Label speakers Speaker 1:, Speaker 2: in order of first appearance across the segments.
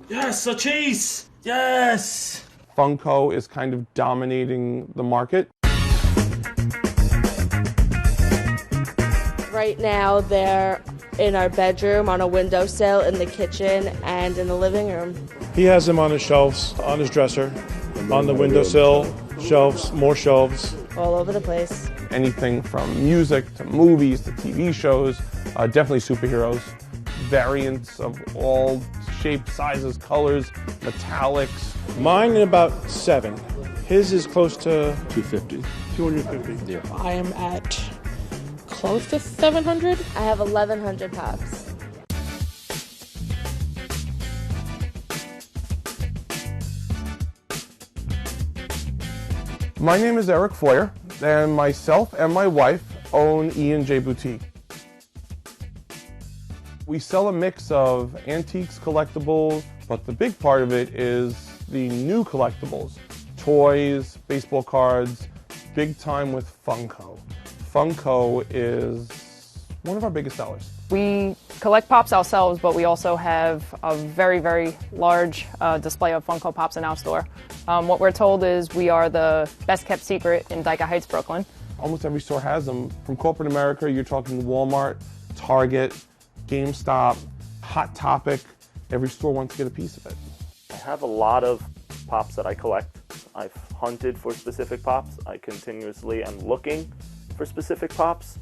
Speaker 1: Yes, a cheese! Yes!
Speaker 2: Funko is kind of dominating the market.
Speaker 3: Right now, they're in our bedroom, on a windowsill, in the kitchen, and in the living room.
Speaker 4: He has them on his shelves, on his dresser, on the windowsill, shelves, more shelves.
Speaker 3: All over the place.
Speaker 2: Anything from music to movies to TV shows, definitely superheroes. Variants of all shapes, sizes, colors, metallics.
Speaker 4: Mine about 7. His is close to
Speaker 5: 250.
Speaker 4: 250.
Speaker 5: Yeah.
Speaker 6: I am at close to 700.
Speaker 3: I have 1,100 pops.
Speaker 2: My name is Eric Foyer, and myself and my wife own E&J Boutique. We sell a mix of antiques, collectibles, but the big part of it is the new collectibles. Toys, baseball cards, big time with Funko. Funko is one of our biggest sellers.
Speaker 7: We collect Pops ourselves, but we also have a very, very large display of Funko Pops in our store. What we're told is we are the best kept secret in Dyker Heights, Brooklyn.
Speaker 2: Almost every store has them. From corporate America, you're talking Walmart, Target, GameStop, Hot Topic. Every store wants to get a piece of it.
Speaker 8: I have a lot of Pops that I collect. I've hunted for specific Pops. I continuously am looking for specific Pops.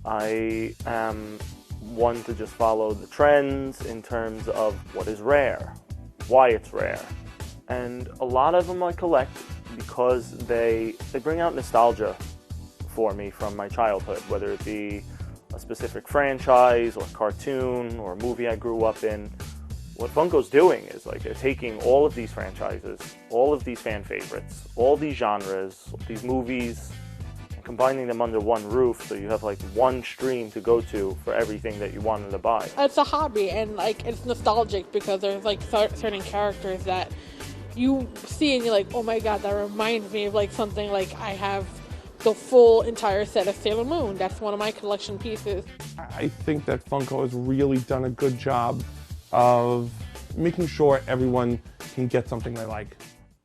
Speaker 8: I am one to just follow the trends in terms of what is rare, why it's rare. And a lot of them I collect because they bring out nostalgia for me from my childhood, whether it be a specific franchise or cartoon or movie I grew up in. What Funko's doing is like they're taking all of these franchises, all of these fan favorites, all these genres, these movies, and combining them under one roof so you have like one stream to go to for everything that you wanted to buy.
Speaker 6: It's a hobby, and like it's nostalgic because there's like certain characters that you see and you're like, oh my god, that reminds me of like something. Like I have the full entire set of Sailor Moon. That's one of my collection pieces.
Speaker 2: I think that Funko has really done a good job of making sure everyone can get something they like.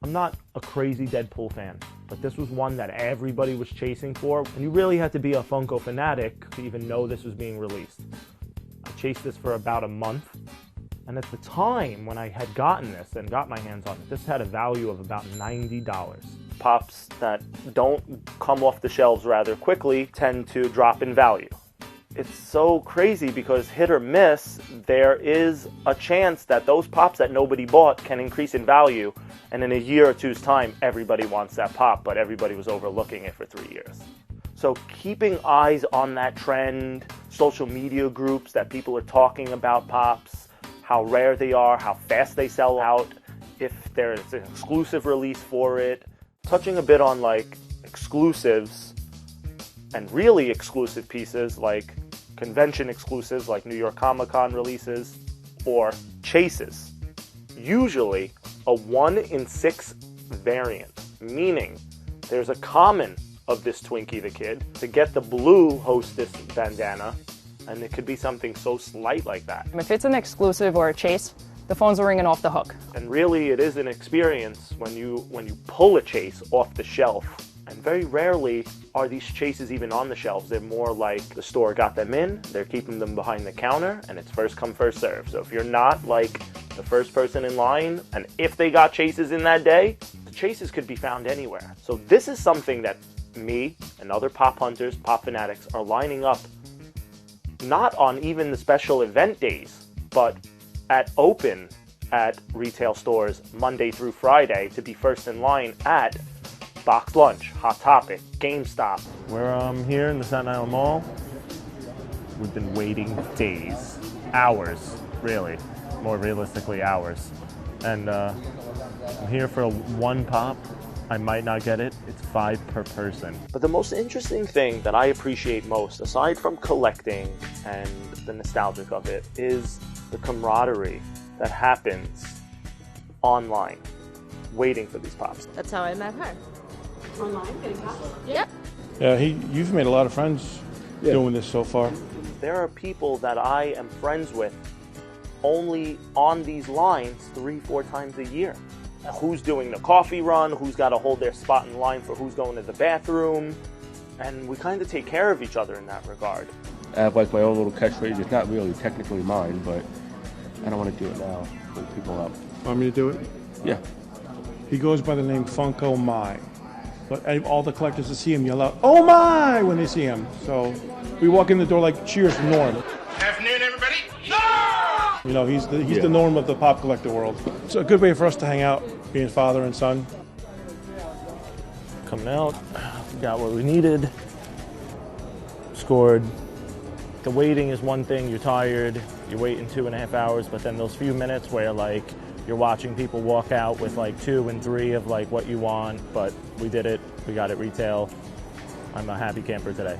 Speaker 9: I'm not a crazy Deadpool fan, but this was one that everybody was chasing for, and you really had to be a Funko fanatic to even know this was being released. I chased this for about a month, and at the time when I had gotten this and got my hands on it, this had a value of about $90.
Speaker 8: Pops that don't come off the shelves rather quickly tend to drop in value. It's so crazy because hit or miss, there is a chance that those Pops that nobody bought can increase in value, and in a year or two's time, everybody wants that Pop, but everybody was overlooking it for 3 years. So keeping eyes on that trend, social media groups that people are talking about Pops, how rare they are, how fast they sell out, if there's an exclusive release for it, touching a bit on like exclusives and really exclusive pieces like convention exclusives like New York Comic-Con releases or chases. Usually a 1 in 6 variant, meaning there's a common of this Twinkie the Kid to get the blue Hostess bandana, and it could be something so slight like that.
Speaker 7: If it's an exclusive or a chase, the phones are ringing off the hook.
Speaker 8: And really it is an experience when you pull a chase off the shelf. And very rarely are these chases even on the shelves. They're more like the store got them in, they're keeping them behind the counter, and it's first come, first serve. So if you're not like the first person in line, and if they got chases in that day, the chases could be found anywhere. So this is something that me and other Pop hunters, Pop fanatics are lining up, not on even the special event days, but at open at retail stores Monday through Friday to be first in line at Box Lunch, Hot Topic, GameStop.
Speaker 9: We're here in the Staten Island Mall. We've been waiting days, hours, really, more realistically hours. And I'm here for one Pop. I might not get it. It's $5 per person.
Speaker 8: But the most interesting thing that I appreciate most, aside from collecting and the nostalgic of it, is the camaraderie that happens online, waiting for these Pops.
Speaker 3: That's how I met her.
Speaker 6: Online, getting Pops?
Speaker 3: Yep.
Speaker 4: Yeah, you've made a lot of friends doing this so far.
Speaker 8: There are people that I am friends with only on these lines 3-4 times a year. Who's doing the coffee run, who's got to hold their spot in line for who's going to the bathroom, and we kind of take care of each other in that regard.
Speaker 5: I have like my own little catchphrase. It's not really technically mine, but I don't want to do it now. Wake people up.
Speaker 4: Want me to do it?
Speaker 5: Yeah.
Speaker 4: He goes by the name Funko My. But all the collectors that see him yell out, "Oh my!" when they see him. So we walk in the door like cheers from Norm.
Speaker 10: Afternoon, everybody. No!
Speaker 4: You know, he's the Norm of the pop collector world. It's a good way for us to hang out, being father and son.
Speaker 9: Coming out, got what we needed, scored. The waiting is one thing, you're tired, you're waiting 2.5 hours, but then those few minutes where like you're watching people walk out with like 2 and 3 of like what you want, but we did it, we got it retail. I'm a happy camper today.